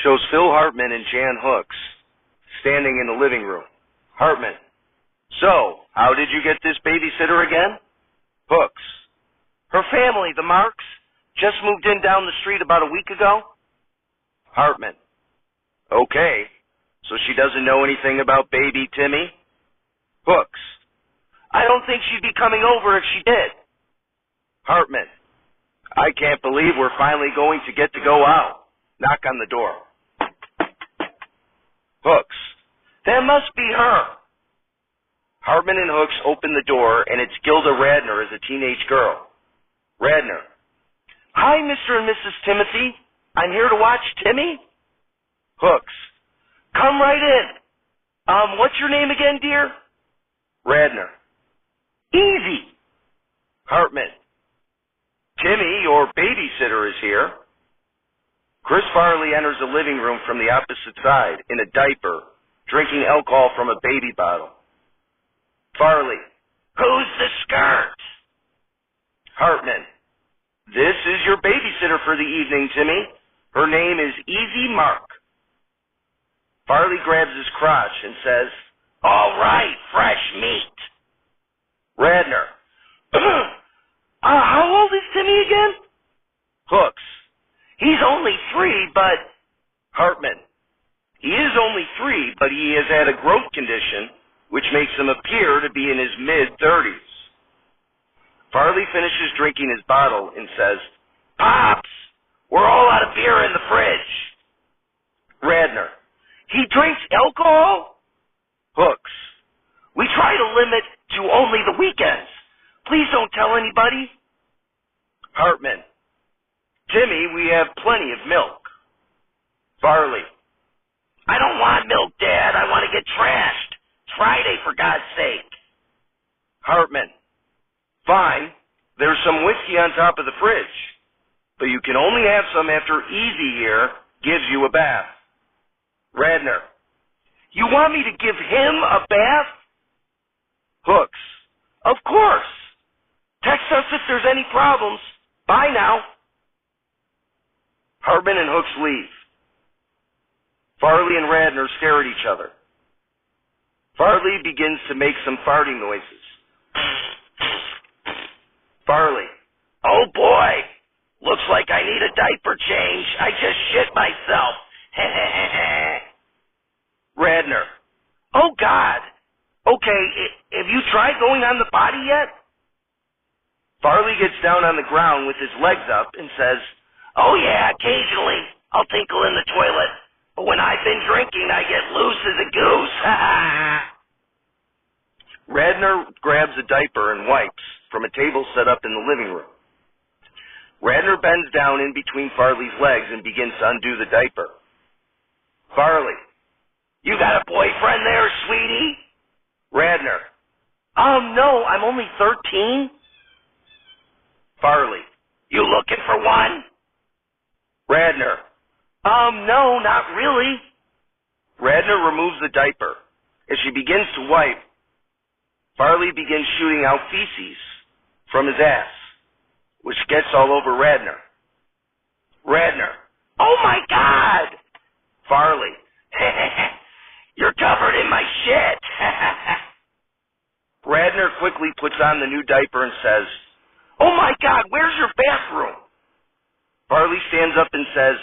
Shows Phil Hartman and Jan Hooks standing in the living room. Hartman: so, how did you get this babysitter again? Hooks: her family, the Marks, just moved in down the street about a week ago. Hartman: okay, so she doesn't know anything about baby Timmy? Hooks: I don't think she'd be coming over if she did. Hartman: I can't believe we're finally going to get to go out. Knock on the door. Hooks: that must be her. Hartman and Hooks open the door, and it's Gilda Radner as a teenage girl. Radner: hi, Mr. and Mrs. Timothy. I'm here to watch Timmy. Hooks: come right in. What's your name again, dear? Radner: easy. Hartman: Timmy, your babysitter, is here. Chris Farley enters the living room from the opposite side in a diaper, drinking alcohol from a baby bottle. Farley: who's the skirt? Hartman: this is your babysitter for the evening, Timmy. Her name is Easy Mark. Farley grabs his crotch and says, all right, fresh meat. Radner: how old is Timmy again? Hooks: he's only 3, but... Hartman: he is only 3, but he has had a growth condition which makes him appear to be in his mid-30s. Farley finishes drinking his bottle and says, Pops, we're all out of beer in the fridge. Radner: he drinks alcohol? Hooks: we try to limit to only the weekends. Please don't tell anybody. Hartman: Timmy, we have plenty of milk. Farley: I don't want milk, Dad. I want to get trashed. It's Friday, for God's sake. Hartman: fine. There's some whiskey on top of the fridge, but you can only have some after Easy here gives you a bath. Radner: you want me to give him a bath? Hooks: of course. Text us if there's any problems. Bye now. Hartman and Hooks leave. Farley and Radner stare at each other. Farley begins to make some farting noises. Farley: oh boy, looks like I need a diaper change. I just shit myself. Radner: oh God. Okay, have you tried going on the potty yet? Farley gets down on the ground with his legs up and says, oh yeah, occasionally I'll tinkle in the toilet, but when I've been drinking I get loose as a goose. Radner grabs a diaper and wipes from a table set up in the living room. Radner bends down in between Farley's legs and begins to undo the diaper. Farley: you got a boyfriend there, sweetie? Radner: no, I'm only 13. Farley: you looking for one? Radner: no, not really. Radner removes the diaper. As she begins to wipe, Farley begins shooting out feces from his ass, which gets all over Radner. Radner: oh my God! Farley: you're covered in my shit. Radner quickly puts on the new diaper and says, oh my God, where's your bathroom? Farley stands up and says,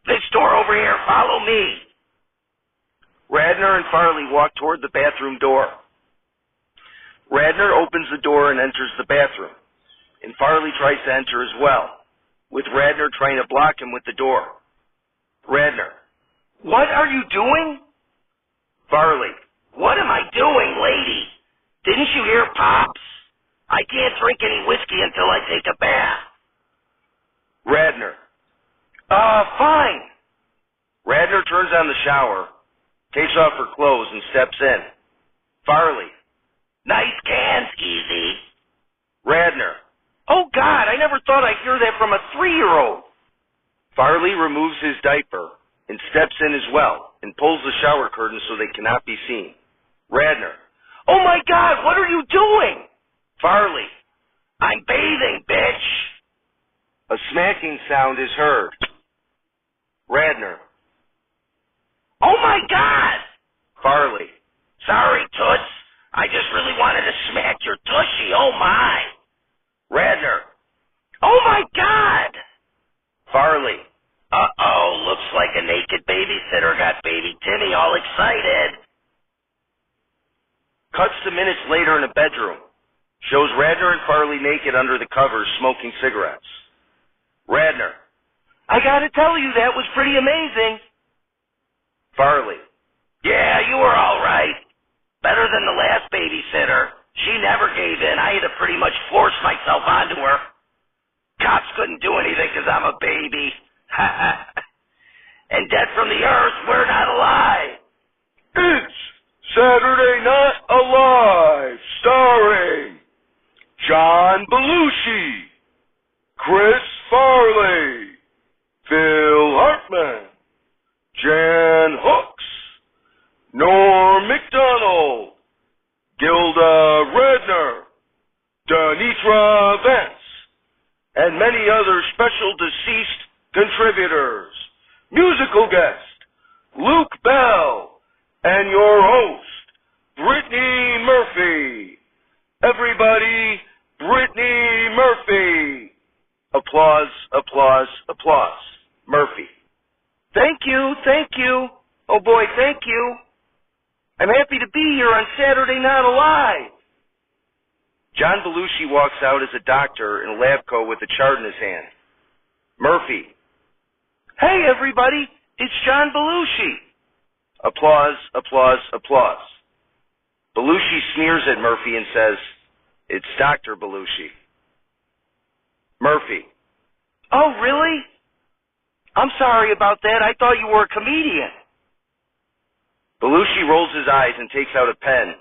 this door over here, follow me. Radner and Farley walk toward the bathroom door. Radner opens the door and enters the bathroom, and Farley tries to enter as well, with Radner trying to block him with the door. Radner: what are you doing? Farley: what am I doing, lady? Didn't you hear Pops? I can't drink any whiskey until I take a bath. Radner: fine. Radner turns on the shower, takes off her clothes, and steps in. Farley: nice cans, Easy. Radner: oh God, I never thought I'd hear that from a 3-year-old. Farley removes his diaper and steps in as well and pulls the shower curtain so they cannot be seen. Radner: oh my God, what are you doing? Farley: I'm bathing, bitch. A smacking sound is heard. Radner: Oh my. Radner. Oh my God. Farley. Uh-oh, looks like a naked babysitter got baby Timmy all excited. Cuts to minutes later in a bedroom. Shows Radner and Farley naked under the covers smoking cigarettes. Radner. I gotta tell you, that was pretty amazing. Farley. Yeah, you were all right. Better than the last babysitter. She never gave in. I had to pretty much force myself onto her. Cops couldn't do anything because I'm a baby. And dead from the earth, we're not alive. It's Saturday Night Alive, starring John Belushi, Chris Farley, Phil Hartman, Jan Hooks, Norm MacDonald, Gilda Radner, Denitra Vance, and many other special deceased contributors. Musical guest, Luke Bell, and your host, Brittany Murphy. Everybody, Brittany Murphy. Applause, applause, applause. Murphy. Thank you, thank you. Oh boy, thank you. I'm happy to be here on Saturday Night Alive. John Belushi walks out as a doctor in a lab coat with a chart in his hand. Murphy. Hey everybody, it's John Belushi. Applause, applause, applause. Belushi sneers at Murphy and says, it's Dr. Belushi. Murphy. Oh, really? I'm sorry about that. I thought you were a comedian. Belushi rolls his eyes and takes out a pen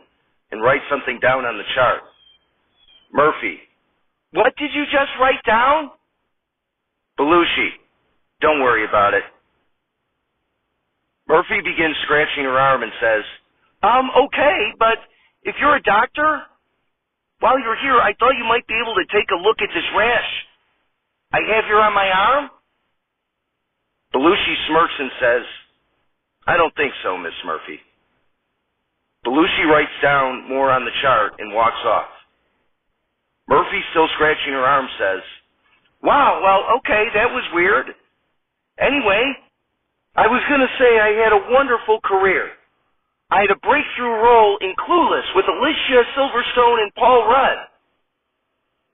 and writes something down on the chart. Murphy. What did you just write down? Belushi. Don't worry about it. Murphy begins scratching her arm and says, okay, but if you're a doctor, while you're here, I thought you might be able to take a look at this rash I have here on my arm. Belushi smirks and says, I don't think so, Miss Murphy. Belushi writes down more on the chart and walks off. Murphy, still scratching her arm, says, wow, well, okay, that was weird. Anyway, I was going to say I had a wonderful career. I had a breakthrough role in Clueless with Alicia Silverstone and Paul Rudd.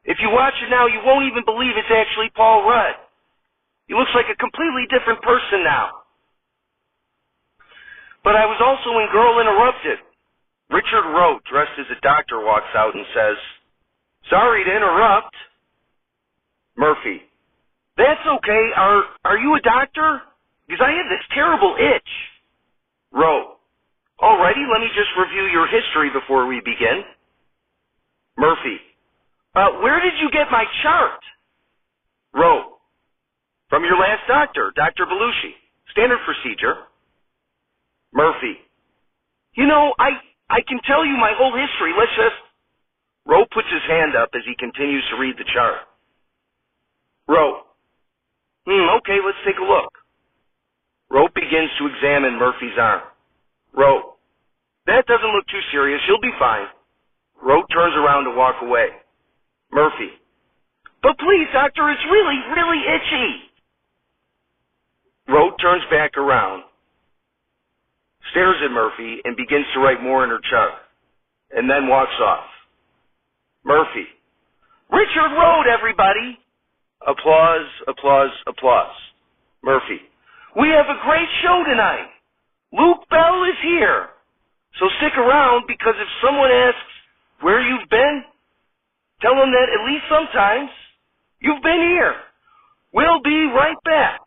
If you watch it now, you won't even believe it's actually Paul Rudd. He looks like a completely different person now. But I was also in Girl Interrupted. Richard Roat, dressed as a doctor, walks out and says, sorry to interrupt. Murphy. That's okay. Are you a doctor? Because I have this terrible itch. Roat. Alrighty, let me just review your history before we begin. Murphy. Where did you get my chart? Roat. From your last doctor, Dr. Belushi. Standard procedure. Murphy. You know, I can tell you my whole history. Let's just... Roat puts his hand up as he continues to read the chart. Roat. Okay, let's take a look. Roat begins to examine Murphy's arm. Roat. That doesn't look too serious. You'll be fine. Roat turns around to walk away. Murphy. But please, doctor, it's really, really itchy. Roat turns back around, stares at Murphy, and begins to write more in her chart, and then walks off. Murphy. Richard Roat, everybody. Applause, applause, applause. Murphy. We have a great show tonight. Luke Bell is here. So stick around, because if someone asks where you've been, tell them that at least sometimes you've been here. We'll be right back.